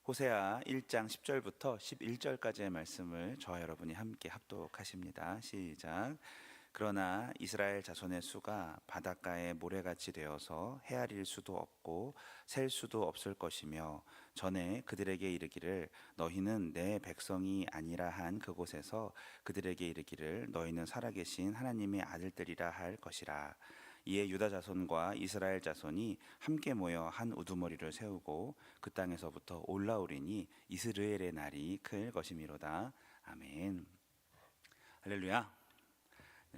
호세아 1장 10절부터 11절까지의 말씀을 저와 여러분이 함께 합독하십니다. 시작. 그러나 이스라엘 자손의 수가 바닷가의 모래같이 되어서 헤아릴 수도 없고 셀 수도 없을 것이며 전에 그들에게 이르기를 너희는 내 백성이 아니라 한 그곳에서 그들에게 이르기를 너희는 살아계신 하나님의 아들들이라 할 것이라. 이에 유다 자손과 이스라엘 자손이 함께 모여 한 우두머리를 세우고 그 땅에서부터 올라오리니 이스라엘의 날이 클 것이미로다. 아멘. 할렐루야.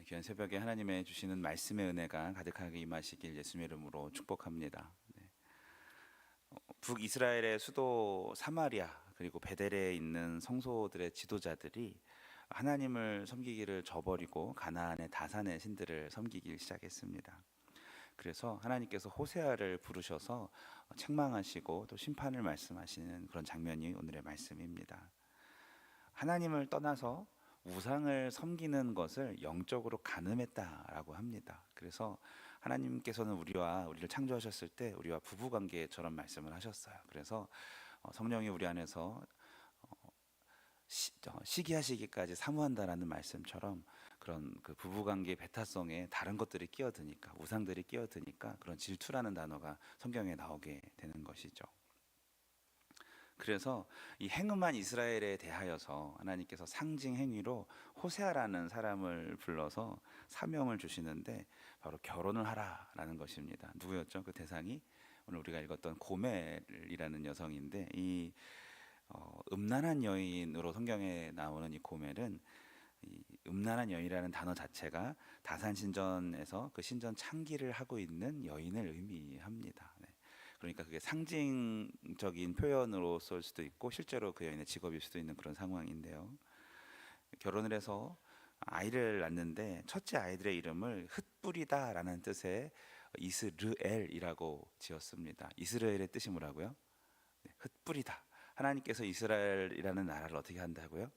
귀한 새벽에 하나님의 주시는 말씀의 은혜가 가득하게 임하시길 예수님의 이름으로 축복합니다. 북이스라엘의 수도 사마리아 그리고 베델에 있는 성소들의 지도자들이 하나님을 섬기기를 저버리고 가나안의 다산의 신들을 섬기기 시작했습니다. 그래서 하나님께서 호세아를 부르셔서 책망하시고 또 심판을 말씀하시는 그런 장면이 오늘의 말씀입니다. 하나님을 떠나서 우상을 섬기는 것을 영적으로 간음했다라고 합니다. 그래서 하나님께서는 우리를 창조하셨을 때 우리와 부부관계처럼 말씀을 하셨어요. 그래서 성령이 우리 안에서 시기하시기까지 사모한다라는 말씀처럼 그런 그 부부관계의 배타성에 다른 것들이 끼어드니까, 우상들이 끼어드니까 그런 질투라는 단어가 성경에 나오게 되는 것이죠. 그래서 이 행음한 이스라엘에 대하여서 하나님께서 상징 행위로 호세아라는 사람을 불러서 사명을 주시는데 바로 결혼을 하라라는 것입니다. 누구였죠? 그 대상이 오늘 우리가 읽었던 고멜이라는 여성인데, 이 음란한 여인으로 성경에 나오는 이 고멜은 이 음란한 여인이라는 단어 자체가 다산신전에서 그 신전 창기를 하고 있는 여인을 의미합니다. 그러니까 그게 상징적인 표현으로 쓸 수도 있고 실제로 그 여인의 직업일 수도 있는 그런 상황인데요. 결혼을 해서 아이를 낳는데 첫째 아이들의 이름을 흩뿌리다라는 뜻의 이스르엘이라고 지었습니다. 이스라엘의 뜻이 뭐라고요? 흩뿌리다. 하나님께서 이스라엘이라는 나라를 어떻게 한다고요?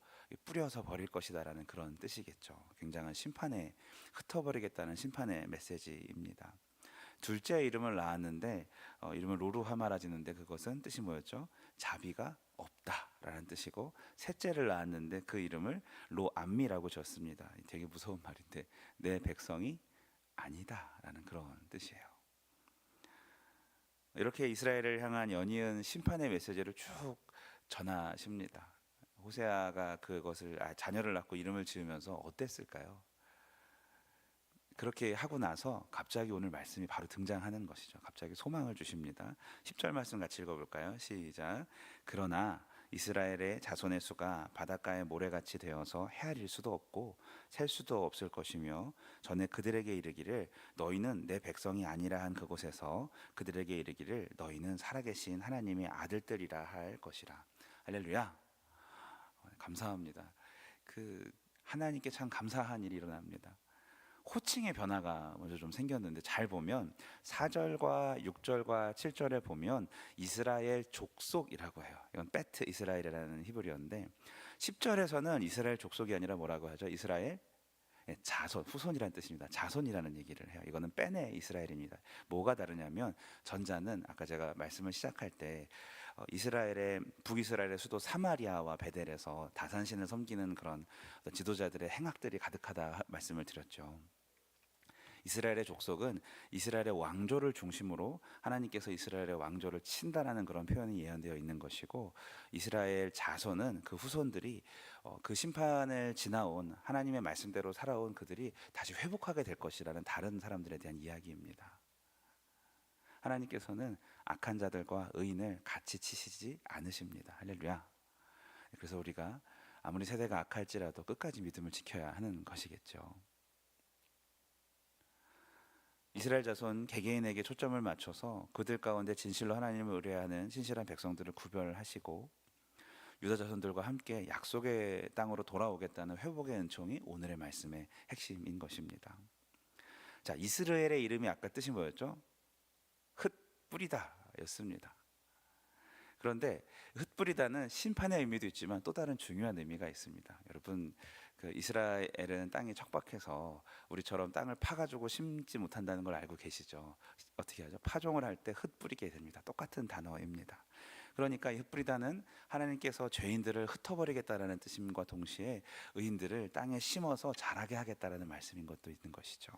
뿌려서 버릴 것이다라는 그런 뜻이겠죠. 굉장한 심판에 흩어버리겠다는 심판의 메시지입니다. 둘째 이름을 낳았는데 이름을 로루하마라 지는데 그것은 뜻이 뭐였죠? 자비가 없다라는 뜻이고, 셋째를 낳았는데 그 이름을 로암미라고 지었습니다. 되게 무서운 말인데 내 백성이 아니다라는 그런 뜻이에요. 이렇게 이스라엘을 향한 연이은 심판의 메시지를 쭉 전하십니다. 호세아가 그것을 자녀를 낳고 이름을 지으면서 어땠을까요? 그렇게 하고 나서 갑자기 오늘 말씀이 바로 등장하는 것이죠. 갑자기 소망을 주십니다. 10절 말씀 같이 읽어볼까요? 시작. 그러나 이스라엘의 자손의 수가 바닷가의 모래같이 되어서 헤아릴 수도 없고 셀 수도 없을 것이며 전에 그들에게 이르기를 너희는 내 백성이 아니라 한 그곳에서 그들에게 이르기를 너희는 살아계신 하나님의 아들들이라 할 것이라. 할렐루야. 감사합니다. 하나님께 참 감사한 일이 일어납니다. 호칭의 변화가 먼저 좀 생겼는데, 잘 보면 4절과 6절과 7절에 보면 이스라엘 족속이라고 해요. 이건 베트 이스라엘이라는 히브리어인데, 10절에서는 이스라엘 족속이 아니라 뭐라고 하죠? 이스라엘 자손, 후손이라는 뜻입니다. 자손이라는 얘기를 해요. 이거는 베네 이스라엘입니다. 뭐가 다르냐면, 전자는 아까 제가 말씀을 시작할 때 북이스라엘의 수도 사마리아와 베델에서 다산신을 섬기는 그런 지도자들의 행악들이 가득하다 말씀을 드렸죠. 이스라엘의 족속은 이스라엘의 왕조를 중심으로 하나님께서 이스라엘의 왕조를 친다라는 그런 표현이 예언되어 있는 것이고, 이스라엘 자손은 그 후손들이 그 심판을 지나온 하나님의 말씀대로 살아온 그들이 다시 회복하게 될 것이라는 다른 사람들에 대한 이야기입니다. 하나님께서는 악한 자들과 의인을 같이 치시지 않으십니다. 할렐루야. 그래서 우리가 아무리 세대가 악할지라도 끝까지 믿음을 지켜야 하는 것이겠죠. 이스라엘 자손 개개인에게 초점을 맞춰서 그들 가운데 진실로 하나님을 의뢰하는 신실한 백성들을 구별하시고, 유다 자손들과 함께 약속의 땅으로 돌아오겠다는 회복의 은총이 오늘의 말씀의 핵심인 것입니다. 자, 이스라엘의 이름이 아까 뜻이 뭐였죠? 흩뿌리다 였습니다. 그런데 흩뿌리다는 심판의 의미도 있지만 또 다른 중요한 의미가 있습니다. 여러분, 이스라엘은 땅이 척박해서 우리처럼 땅을 파가지고 심지 못한다는 걸 알고 계시죠? 어떻게 하죠? 파종을 할 때 흩뿌리게 됩니다. 똑같은 단어입니다. 그러니까 이 흩뿌리다는 하나님께서 죄인들을 흩어버리겠다라는 뜻임과 동시에 의인들을 땅에 심어서 자라게 하겠다라는 말씀인 것도 있는 것이죠.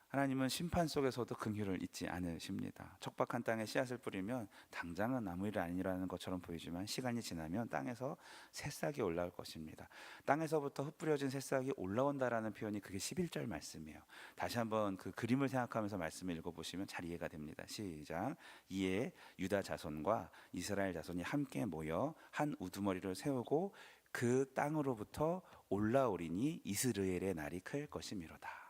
하나님은 심판 속에서도 긍휼을 잊지 않으십니다. 척박한 땅에 씨앗을 뿌리면 당장은 아무 일 아니라는 것처럼 보이지만 시간이 지나면 땅에서 새싹이 올라올 것입니다. 땅에서부터 흩뿌려진 새싹이 올라온다라는 표현이 그게 11절 말씀이에요. 다시 한번 그 그림을 생각하면서 말씀을 읽어보시면 잘 이해가 됩니다. 시작. 이에 유다 자손과 이스라엘 자손이 함께 모여 한 우두머리를 세우고 그 땅으로부터 올라오리니 이스라엘의 날이 클 것이미로다.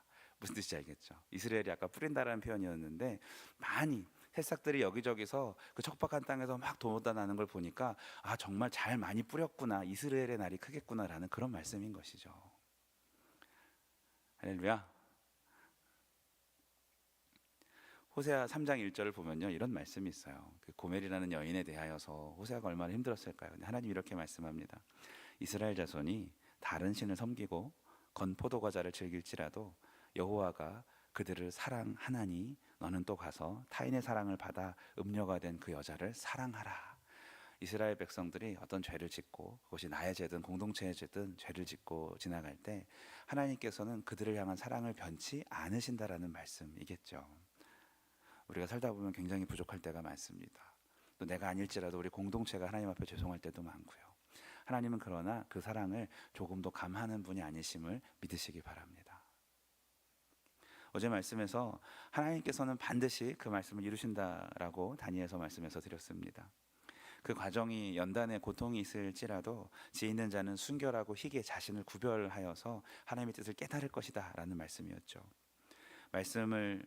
무슨 뜻인지 알겠죠? 이스라엘이 아까 뿌린다라는 표현이었는데 많이 새싹들이 여기저기서 그 척박한 땅에서 막 돋아나는 걸 보니까 아 정말 잘 많이 뿌렸구나, 이스라엘의 날이 크겠구나라는 그런 말씀인 것이죠. 할렐루야. 호세아 3장 1절을 보면요 이런 말씀이 있어요. 그 고멜이라는 여인에 대하여서 호세아가 얼마나 힘들었을까요? 근데 하나님이 이렇게 말씀합니다. 이스라엘 자손이 다른 신을 섬기고 건 포도과자를 즐길지라도 여호와가 그들을 사랑하나니 너는 또 가서 타인의 사랑을 받아 음녀가 된 그 여자를 사랑하라. 이스라엘 백성들이 어떤 죄를 짓고 그것이 나의 죄든 공동체의 죄든 죄를 짓고 지나갈 때 하나님께서는 그들을 향한 사랑을 변치 않으신다라는 말씀이겠죠. 우리가 살다 보면 굉장히 부족할 때가 많습니다. 또 내가 아닐지라도 우리 공동체가 하나님 앞에 죄송할 때도 많고요. 하나님은 그러나 그 사랑을 조금도 감하는 분이 아니심을 믿으시기 바랍니다. 어제 말씀에서 하나님께서는 반드시 그 말씀을 이루신다라고 다니엘서 말씀에서 드렸습니다. 그 과정이 연단의 고통이 있을지라도 지혜 있는 자는 순결하고 희게 자신을 구별하여서 하나님의 뜻을 깨달을 것이다 라는 말씀이었죠. 말씀을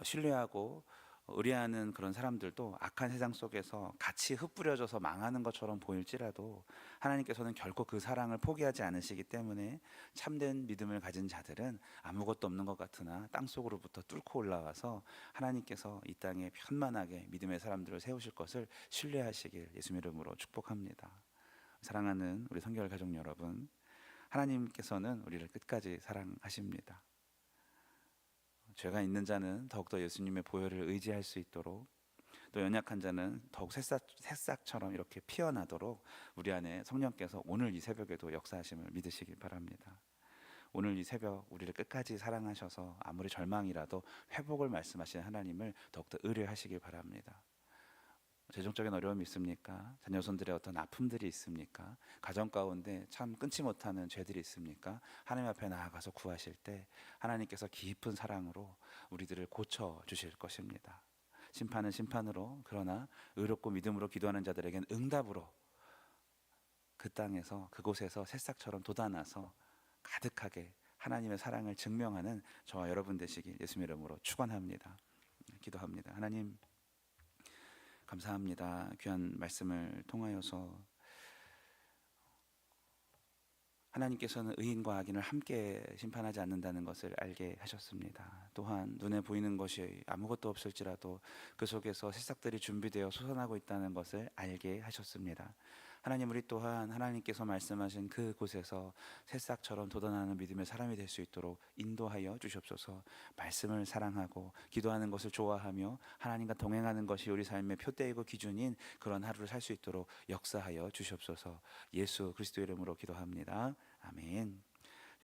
신뢰하고 의뢰하는 그런 사람들도 악한 세상 속에서 같이 흩뿌려져서 망하는 것처럼 보일지라도 하나님께서는 결코 그 사랑을 포기하지 않으시기 때문에 참된 믿음을 가진 자들은 아무것도 없는 것 같으나 땅속으로부터 뚫고 올라와서 하나님께서 이 땅에 편만하게 믿음의 사람들을 세우실 것을 신뢰하시길 예수님 이름으로 축복합니다. 사랑하는 우리 성결 가족 여러분, 하나님께서는 우리를 끝까지 사랑하십니다. 죄가 있는 자는 더욱더 예수님의 보혈을 의지할 수 있도록, 또 연약한 자는 더욱 새싹처럼 이렇게 피어나도록 우리 안에 성령께서 오늘 이 새벽에도 역사하심을 믿으시기 바랍니다. 오늘 이 새벽 우리를 끝까지 사랑하셔서 아무리 절망이라도 회복을 말씀하시는 하나님을 더욱더 의뢰하시길 바랍니다. 재정적인 어려움이 있습니까? 자녀손들의 어떤 아픔들이 있습니까? 가정 가운데 참 끊지 못하는 죄들이 있습니까? 하나님 앞에 나아가서 구하실 때 하나님께서 깊은 사랑으로 우리들을 고쳐주실 것입니다. 심판은 심판으로, 그러나 의롭고 믿음으로 기도하는 자들에게는 응답으로 그 땅에서 그곳에서 새싹처럼 돋아나서 가득하게 하나님의 사랑을 증명하는 저와 여러분 되시길 예수님 이름으로 축원합니다. 기도합니다. 하나님 감사합니다. 귀한 말씀을 통하여서 하나님께서는 의인과 악인을 함께 심판하지 않는다는 것을 알게 하셨습니다. 또한 눈에 보이는 것이 아무것도 없을지라도 그 속에서 새싹들이 준비되어 솟아나고 있다는 것을 알게 하셨습니다. 하나님, 우리 또한 하나님께서 말씀하신 그곳에서 새싹처럼 돋아나는 믿음의 사람이 될 수 있도록 인도하여 주시옵소서. 말씀을 사랑하고 기도하는 것을 좋아하며 하나님과 동행하는 것이 우리 삶의 표대이고 기준인 그런 하루를 살 수 있도록 역사하여 주시옵소서. 예수 그리스도 이름으로 기도합니다. 아멘.